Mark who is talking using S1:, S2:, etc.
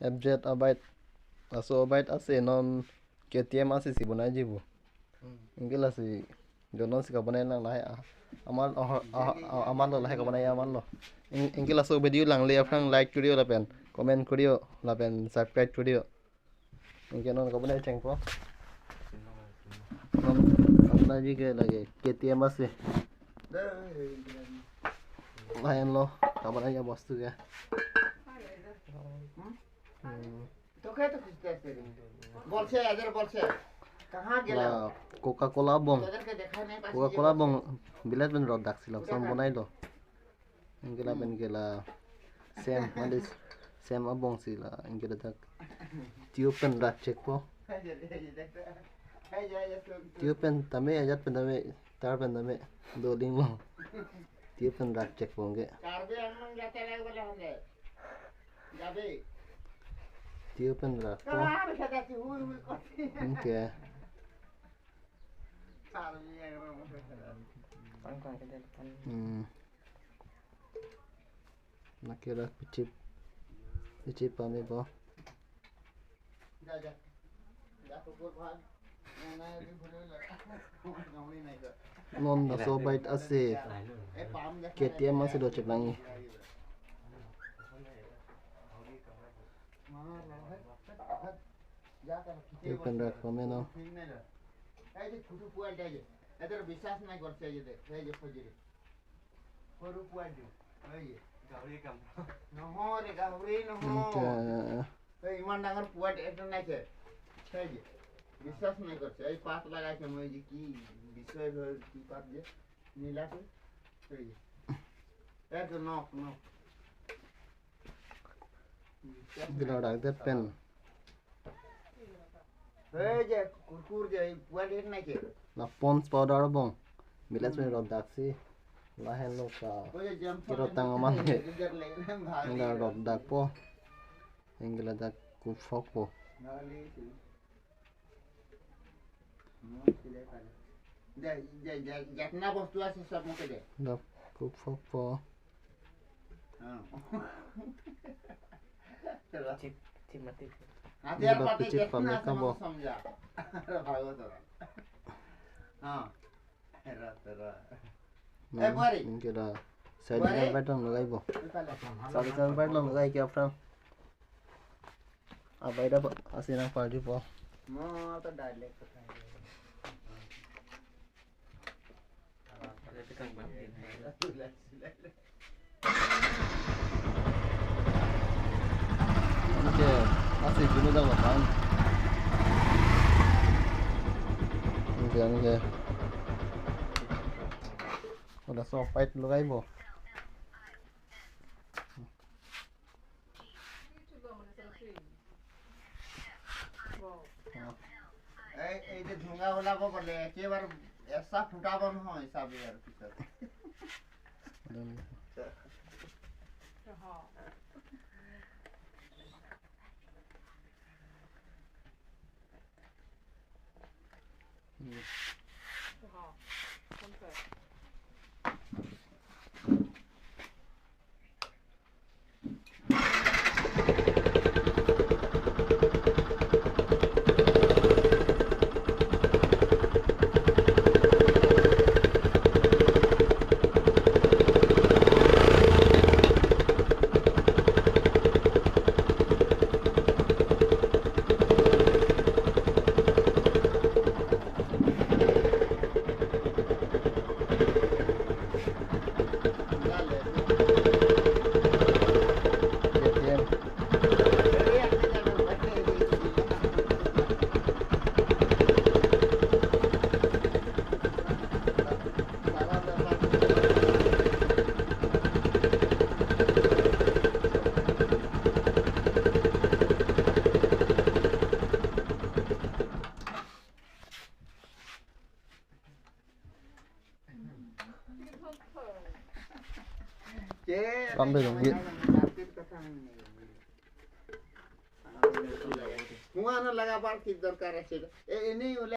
S1: FZ abait aso abait ase non KTM ase si bonai jibo ingila si donon si ka bonai lang lahe aman lo lahe ka bonai aman lo ingila so video lang le afrang like kurio la pen comment kurio la pen subscribe kurio ingke non ka bonai cheng po non apna ji ke lage KTM ase lahen lo ka bonai ya bostu ke
S2: तो क्या तो खींचते हैं तेरी ball से इधर ball से कहाँ गेला
S1: कोका कोला बंग
S2: इधर के देखा नहीं पास
S1: कोका कोला बंग बिलात बन रod daksil sam bonai do ingela ben gela sem malis sem abong sila ingela dak tiopen rak check po tiopen tame ajat pen tame tar pen tame do ding mo tiopen rak check po nge
S2: Karbi हम जाते रहे बोले हमने जाबे
S1: tiopen rak po
S2: कहाँ पे जाती हुई करती
S1: inke
S2: कार्बी एकदम कौन के देखता
S1: nakira pichip pame po
S2: जा जा जा तो बोल भाग ना भी भूले लगा गावनी नहीं कर
S1: non na so bait ase
S2: ए पाम जा
S1: KTM ase do check langi
S2: जा कर
S1: tiopen rak pame no
S2: ठीक नहीं रहा ए जे छोटू पुआल दे जे इधर विश्वास नहीं कर चाहिए दे ए जे फजरी छोटू पुआल दे ए ये गावरी काम न हो रे गावरी न हो ए ईमान डांगर पुआल एक नहीं छे ए जे विश्वास नहीं कर ए पास लगा के मैं जी की विषय की बात जे नीला के ए ये ए तो नो
S1: bila dak de pen
S2: ए जे कुकुर जे पुआल एक नहीं छे
S1: na pons powder bong bilas ben rod daksi lahen lo ka kiro tang aman he ingla rod dak po ingla dak ku fok po
S2: जितना वस्तु है सब मुझे दे
S1: da ku fok po
S2: chip chip मत हां यार पाटे जितना समझा अरे भागो तो हां तेरा ए बोरी
S1: ingla side nya pattern lagai bo side nya pattern lagai ke afram abai da asina party po
S2: mo तो डायलेक्ट पता है
S1: Oke, masih dulu dah makan. Enggak. Udah sopait dulu guys, Bo.
S2: ए जे धुंगा वाला को बोले के बार ऐसा फुटा बन हो हिसाब यार किसर हां हां
S1: Sampai dong, Git.
S2: Kung ano lagabar ki दरकार है